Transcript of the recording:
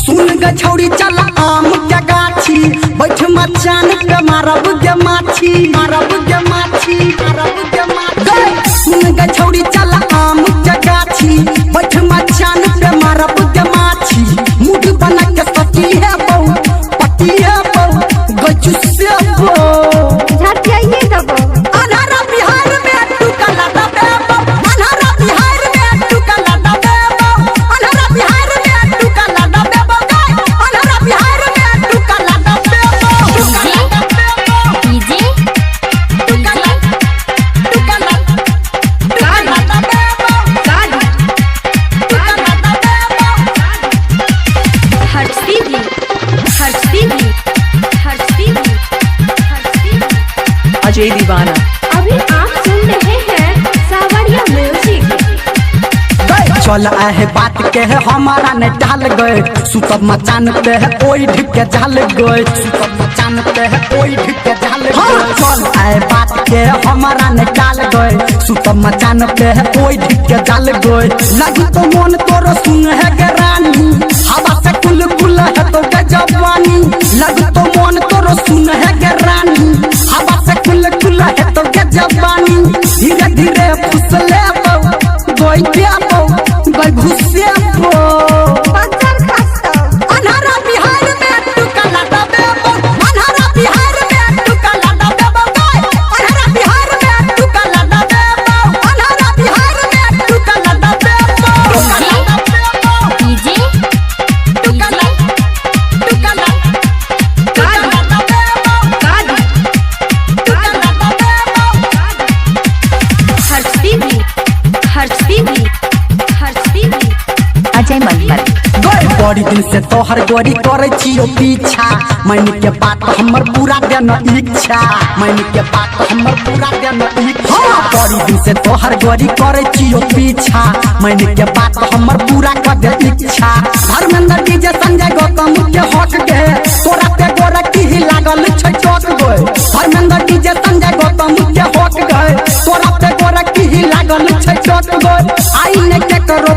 सुन ग छौड़ी चल आम के गाछी बैठ मचान पे मारब गे माछी सुन ग छौड़ी चल आम के गाछी बैठ मचान पे मारब गे माछी मुठ बना के सती है बहू पति है बहू गजु से बो झाटियाइए दबो अनहरा बिहार में टुकला दबे अनहरा बिहार में टुकला दबे अनहरा बिहार में टुकला दबे अनहरा बिहार में टुकला दबे डीजे अजय दीवाना। अभी आप सुन रहे हैं सावरिया म्यूजिक। चल है बात के है हमारा ने डाल गए सुतब मचान पे है ओई ढिक के झाल गए सुतब मचान पे है ओई ढिक के झाल गए चल है बात के है हमारा ने डाल गए सुतब मचान पे है ओई ढिक के झाल गए लगी तो मन तोरो सुन है गे रानी हवा से कुल कुल है तो गजवानी लगी तो मन तोरो सुन है गे रानी हवा से कुल कुल है तो गजवानी धीरे धीरे फुसले गोई देबो गोई घुसे बो पंचर खस्तो अनहरा बिहार में टुकला दबे अनहरा बिहार में टुकला दबे अनहरा बिहार में टुकला दबे अनहरा बिहार में टुकला दबे डीजे अजय मलमल। बड़ी दिन से तोहर गोरी करे छियो पीछा मन के बात हमर पूरा देना इच्छा मन के बात हमर पूरा देना इच्छा बड़ी दिन से तोहर गोरी करे छियो पीछा मन के बात हमर पूरा कर दे इच्छा धर्मेंद्र डीजे संजय गौतम के हक गे तोरा पे गोरा की लागल छै चौक गए धर्मेंद्र डीजे संजय गौतम के हक गए तोरा पे गोरा की लागल छै चौक गए आई ने के करो